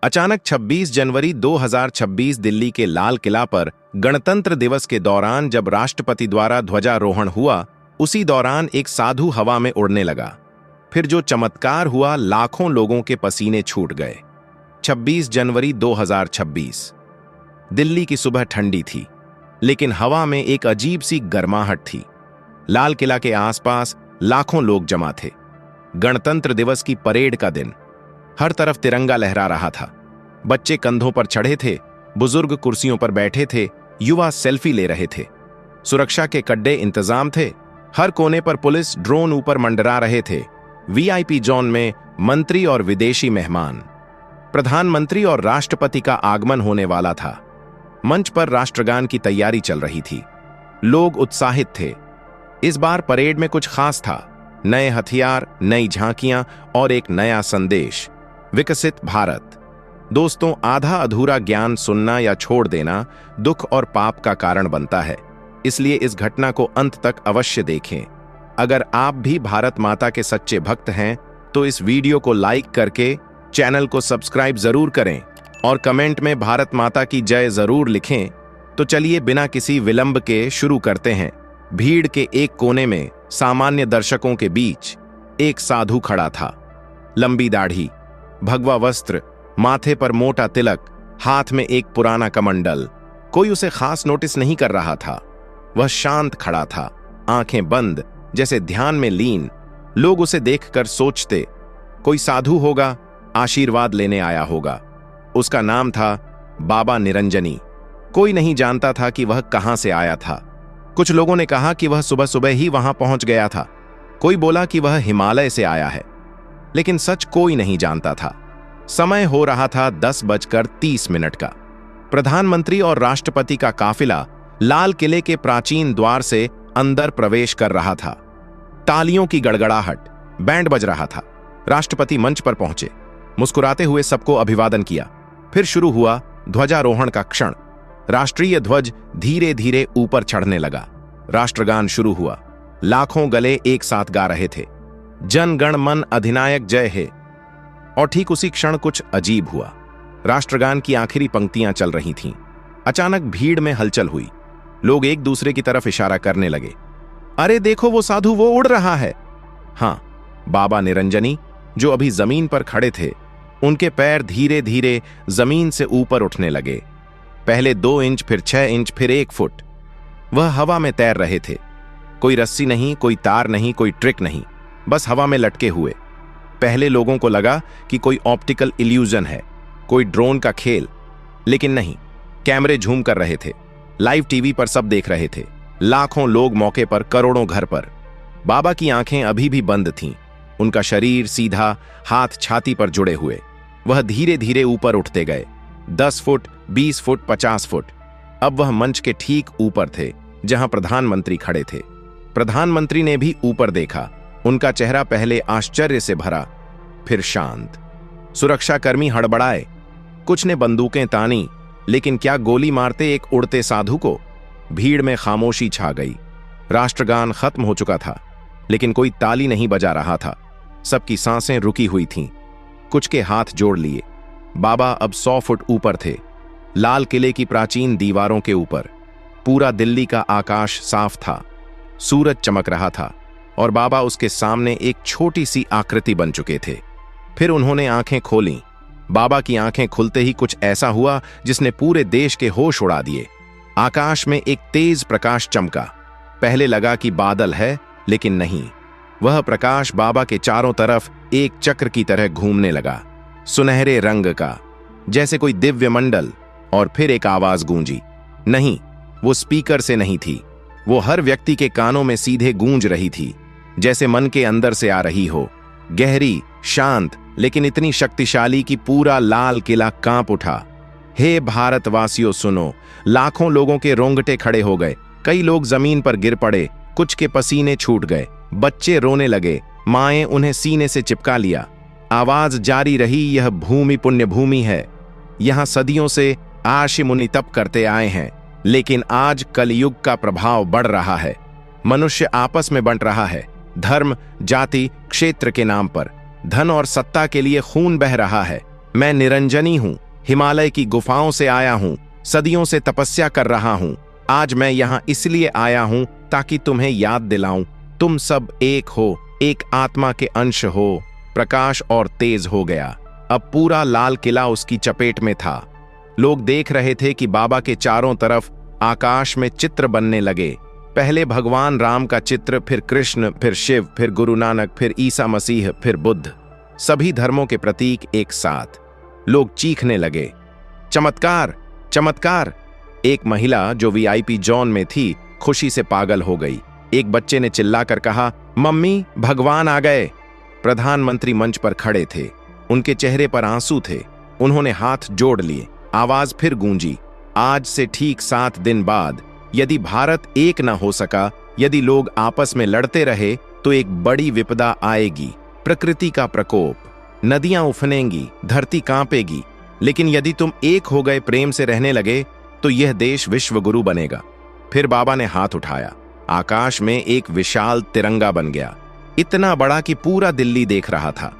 अचानक 26 जनवरी 2026 दिल्ली के लाल किला पर गणतंत्र दिवस के दौरान जब राष्ट्रपति द्वारा ध्वजारोहण हुआ, उसी दौरान एक साधु हवा में उड़ने लगा। फिर जो चमत्कार हुआ, लाखों लोगों के पसीने छूट गए। 26 जनवरी 2026 दिल्ली की सुबह ठंडी थी, लेकिन हवा में एक अजीब सी गर्माहट थी। लाल किला के आसपास लाखों लोग जमा थे। गणतंत्र दिवस की परेड का दिन। हर तरफ तिरंगा लहरा रहा था। बच्चे कंधों पर चढ़े थे, बुजुर्ग कुर्सियों पर बैठे थे, युवा सेल्फी ले रहे थे। सुरक्षा के कड़े इंतजाम थे। हर कोने पर पुलिस ड्रोन ऊपर मंडरा रहे थे। वीआईपी जोन में मंत्री और विदेशी मेहमान। प्रधानमंत्री और राष्ट्रपति का आगमन होने वाला था। मंच पर राष्ट्रगान की तैयारी चल रही थी। लोग उत्साहित थे। इस बार परेड में कुछ खास था। नए हथियार, नई झांकियां और एक नया संदेश, विकसित भारत। दोस्तों, आधा अधूरा ज्ञान सुनना या छोड़ देना दुख और पाप का कारण बनता है। इसलिए इस घटना को अंत तक अवश्य देखें। अगर आप भी भारत माता के सच्चे भक्त हैं तो इस वीडियो को लाइक करके चैनल को सब्सक्राइब जरूर करें और कमेंट में भारत माता की जय जरूर लिखें। तो चलिए बिना किसी विलंब के शुरू करते हैं। भीड़ के एक कोने में सामान्य दर्शकों के बीच एक साधु खड़ा था। लंबी दाढ़ी, भगवा वस्त्र, माथे पर मोटा तिलक, हाथ में एक पुराना कमंडल। कोई उसे खास नोटिस नहीं कर रहा था। वह शांत खड़ा था, आंखें बंद, जैसे ध्यान में लीन। लोग उसे देखकर सोचते, कोई साधु होगा, आशीर्वाद लेने आया होगा। उसका नाम था बाबा निरंजनी। कोई नहीं जानता था कि वह कहां से आया था। कुछ लोगों ने कहा कि वह सुबह सुबह ही वहां पहुंच गया था। कोई बोला कि वह हिमालय से आया है, लेकिन सच कोई नहीं जानता था। समय हो रहा था 10:30 का। प्रधानमंत्री और राष्ट्रपति का काफिला लाल किले के प्राचीन द्वार से अंदर प्रवेश कर रहा था। तालियों की गड़गड़ाहट, बैंड बज रहा था। राष्ट्रपति मंच पर पहुंचे, मुस्कुराते हुए सबको अभिवादन किया। फिर शुरू हुआ ध्वजारोहण का क्षण। राष्ट्रीय ध्वज धीरे धीरे ऊपर चढ़ने लगा। राष्ट्रगान शुरू हुआ। लाखों गले एक साथ गा रहे थे, जन गण मन अधिनायक जय हे। और ठीक उसी क्षण कुछ अजीब हुआ। राष्ट्रगान की आखिरी पंक्तियां चल रही थीं। अचानक भीड़ में हलचल हुई। लोग एक दूसरे की तरफ इशारा करने लगे। अरे देखो, वो साधु, वो उड़ रहा है। हां, बाबा निरंजनी, जो अभी जमीन पर खड़े थे, उनके पैर धीरे धीरे जमीन से ऊपर उठने लगे। पहले 2 इंच, फिर 6 इंच, फिर 1 फुट। वह हवा में तैर रहे थे। कोई रस्सी नहीं, कोई तार नहीं, कोई ट्रिक नहीं, बस हवा में लटके हुए। पहले लोगों को लगा कि कोई ऑप्टिकल इल्यूजन है, कोई ड्रोन का खेल, लेकिन नहीं। कैमरे झूम कर रहे थे। लाइव टीवी पर सब देख रहे थे। लाखों लोग मौके पर, करोड़ों घर पर। बाबा की आंखें अभी भी बंद थीं। उनका शरीर सीधा, हाथ छाती पर जुड़े हुए। वह धीरे धीरे ऊपर उठते गए। 10 फुट, 20 फुट, 50 फुट। अब वह मंच के ठीक ऊपर थे, जहां प्रधानमंत्री खड़े थे। प्रधानमंत्री ने भी ऊपर देखा। उनका चेहरा पहले आश्चर्य से भरा, फिर शांत। सुरक्षाकर्मी हड़बड़ाए। कुछ ने बंदूकें तानी, लेकिन क्या गोली मारते एक उड़ते साधु को? भीड़ में खामोशी छा गई। राष्ट्रगान खत्म हो चुका था, लेकिन कोई ताली नहीं बजा रहा था। सबकी सांसें रुकी हुई थीं। कुछ के हाथ जोड़ लिए। बाबा अब 100 फुट ऊपर थे, लाल किले की प्राचीन दीवारों के ऊपर। पूरा दिल्ली का आकाश साफ था। सूरज चमक रहा था और बाबा उसके सामने एक छोटी सी आकृति बन चुके थे। फिर उन्होंने आंखें खोलीं। बाबा की आंखें खुलते ही कुछ ऐसा हुआ जिसने पूरे देश के होश उड़ा दिए। आकाश में एक तेज प्रकाश चमका। पहले लगा कि बादल है, लेकिन नहीं। वह प्रकाश बाबा के चारों तरफ एक चक्र की तरह घूमने लगा, सुनहरे रंग का, जैसे कोई दिव्य मंडल। और फिर एक आवाज गूंजी। नहीं, वो स्पीकर से नहीं थी। वो हर व्यक्ति के कानों में सीधे गूंज रही थी, जैसे मन के अंदर से आ रही हो। गहरी, शांत, लेकिन इतनी शक्तिशाली कि पूरा लाल किला कांप उठा। हे भारतवासियों, सुनो। लाखों लोगों के रोंगटे खड़े हो गए। कई लोग जमीन पर गिर पड़े। कुछ के पसीने छूट गए। बच्चे रोने लगे। माएं उन्हें सीने से चिपका लिया। आवाज जारी रही, यह भूमि पुण्य भूमि है। यहां सदियों से आर्षि मुनि तप करते आए हैं, लेकिन आज कलयुग का प्रभाव बढ़ रहा है। मनुष्य आपस में बंट रहा है। धर्म, जाति, क्षेत्र के नाम पर, धन और सत्ता के लिए खून बह रहा है। मैं निरंजनी हूं, हिमालय की गुफाओं से आया हूं, सदियों से तपस्या कर रहा हूं। आज मैं यहां इसलिए आया हूं ताकि तुम्हें याद दिलाऊं, तुम सब एक हो, एक आत्मा के अंश हो। प्रकाश और तेज हो गया। अब पूरा लाल किला उसकी चपेट में था। लोग देख रहे थे कि बाबा के चारों तरफ आकाश में चित्र बनने लगे। पहले भगवान राम का चित्र, फिर कृष्ण, फिर शिव, फिर गुरु नानक, फिर ईसा मसीह, फिर बुद्ध। सभी धर्मों के प्रतीक एक साथ। लोग चीखने लगे, चमत्कार, चमत्कार। एक महिला जो वीआईपी जोन में थी खुशी से पागल हो गई। एक बच्चे ने चिल्लाकर कहा, मम्मी, भगवान आ गए। प्रधानमंत्री मंच पर खड़े थे। उनके चेहरे पर आंसू थे। उन्होंने हाथ जोड़ लिए। आवाज फिर गूंजी, आज से ठीक 7 दिन बाद यदि भारत एक न हो सका, यदि लोग आपस में लड़ते रहे, तो एक बड़ी विपदा आएगी, प्रकृति का प्रकोप। नदियां उफनेंगी, धरती कांपेगी। लेकिन यदि तुम एक हो गए, प्रेम से रहने लगे, तो यह देश विश्वगुरु बनेगा। फिर बाबा ने हाथ उठाया। आकाश में एक विशाल तिरंगा बन गया, इतना बड़ा कि पूरा दिल्ली देख रहा था।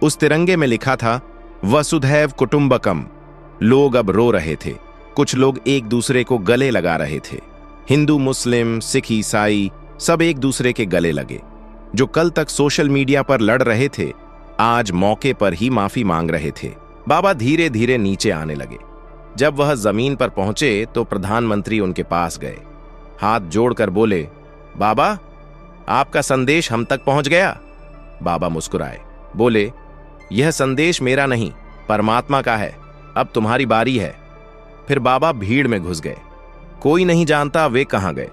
उस तिरंगे में लिखा था, वसुधैव कुटुंबकम। लोग अब रो रहे थे। कुछ लोग एक दूसरे को गले लगा रहे थे। हिंदू, मुस्लिम, सिख, ईसाई सब एक दूसरे के गले लगे। जो कल तक सोशल मीडिया पर लड़ रहे थे, आज मौके पर ही माफी मांग रहे थे। बाबा धीरे धीरे नीचे आने लगे। जब वह जमीन पर पहुंचे तो प्रधानमंत्री उनके पास गए। हाथ जोड़कर बोले, बाबा, आपका संदेश हम तक पहुंच गया। बाबा मुस्कुराए, बोले, यह संदेश मेरा नहीं, परमात्मा का है। अब तुम्हारी बारी है। फिर बाबा भीड़ में घुस गए। कोई नहीं जानता वे कहां गए।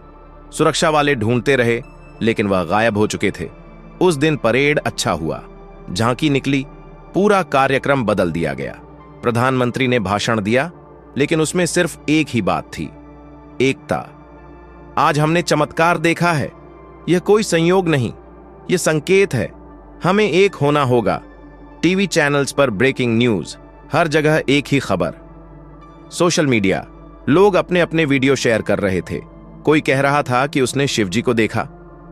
सुरक्षा वाले ढूंढते रहे, लेकिन वह गायब हो चुके थे। उस दिन परेड अच्छा हुआ, झांकी निकली, पूरा कार्यक्रम बदल दिया गया। प्रधानमंत्री ने भाषण दिया, लेकिन उसमें सिर्फ एक ही बात थी, एकता। आज हमने चमत्कार देखा है। यह कोई संयोग नहीं, यह संकेत है। हमें एक होना होगा। टीवी चैनल्स पर ब्रेकिंग न्यूज, हर जगह एक ही खबर। सोशल मीडिया, लोग अपने अपने वीडियो शेयर कर रहे थे। कोई कह रहा था कि उसने शिवजी को देखा,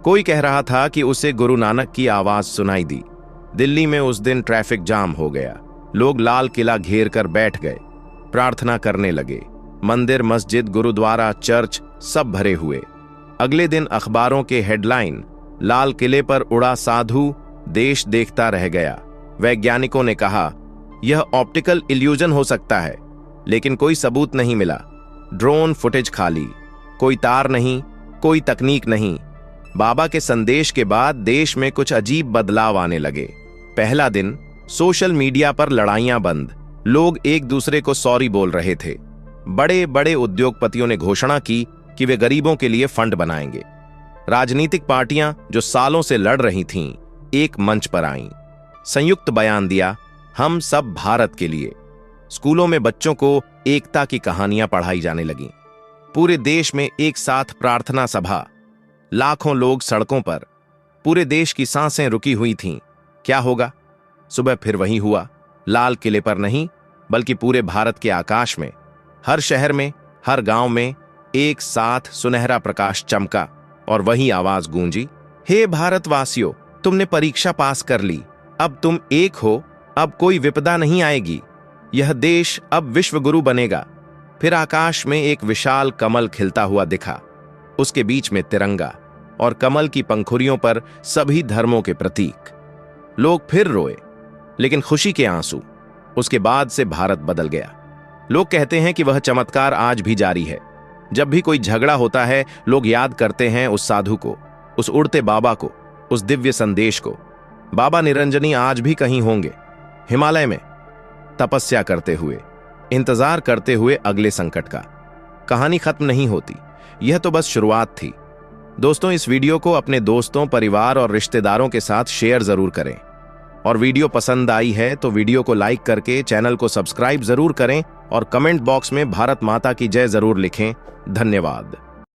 कोई कह रहा था कि उसे गुरु नानक की आवाज सुनाई दी। दिल्ली में उस दिन ट्रैफिक जाम हो गया। लोग लाल किला घेर कर बैठ गए, प्रार्थना करने लगे। मंदिर, मस्जिद, गुरुद्वारा, चर्च सब भरे हुए। अगले दिन अखबारों के हेडलाइन, लाल किले पर उड़ा साधु, देश देखता रह गया। वैज्ञानिकों ने कहा, यह ऑप्टिकल इल्यूजन हो सकता है, लेकिन कोई सबूत नहीं मिला। ड्रोन फुटेज खाली, कोई तार नहीं, कोई तकनीक नहीं। बाबा के संदेश के बाद देश में कुछ अजीब बदलाव आने लगे। पहला दिन, सोशल मीडिया पर लड़ाइयां बंद। लोग एक दूसरे को सॉरी बोल रहे थे। बड़े बड़े उद्योगपतियों ने घोषणा की कि वे गरीबों के लिए फंड बनाएंगे। राजनीतिक पार्टियां जो सालों से लड़ रही थीं, एक मंच पर आईं। संयुक्त बयान दिया, हम सब भारत के लिए। स्कूलों में बच्चों को एकता की कहानियां पढ़ाई जाने लगीं। पूरे देश में एक साथ प्रार्थना सभा, लाखों लोग सड़कों पर। पूरे देश की सांसें रुकी हुई थीं। क्या होगा? सुबह फिर वही हुआ। लाल किले पर नहीं, बल्कि पूरे भारत के आकाश में, हर शहर में, हर गांव में एक साथ सुनहरा प्रकाश चमका और वही आवाज गूंजी, हे भारतवासियों, तुमने परीक्षा पास कर ली। अब तुम एक हो, अब कोई विपदा नहीं आएगी। यह देश अब विश्वगुरु बनेगा। फिर आकाश में एक विशाल कमल खिलता हुआ दिखा। उसके बीच में तिरंगा और कमल की पंखुड़ियों पर सभी धर्मों के प्रतीक। लोग फिर रोए, लेकिन खुशी के आंसू। उसके बाद से भारत बदल गया। लोग कहते हैं कि वह चमत्कार आज भी जारी है। जब भी कोई झगड़ा होता है, लोग याद करते हैं उस साधु को, उस उड़ते बाबा को, उस दिव्य संदेश को। बाबा निरंजनी आज भी कहीं होंगे, हिमालय में, तपस्या करते हुए, इंतजार करते हुए अगले संकट का। कहानी खत्म नहीं होती, यह तो बस शुरुआत थी। दोस्तों, इस वीडियो को अपने दोस्तों, परिवार और रिश्तेदारों के साथ शेयर जरूर करें। और वीडियो पसंद आई है तो वीडियो को लाइक करके चैनल को सब्सक्राइब जरूर करें और कमेंट बॉक्स में भारत माता की जय जरूर लिखें। धन्यवाद।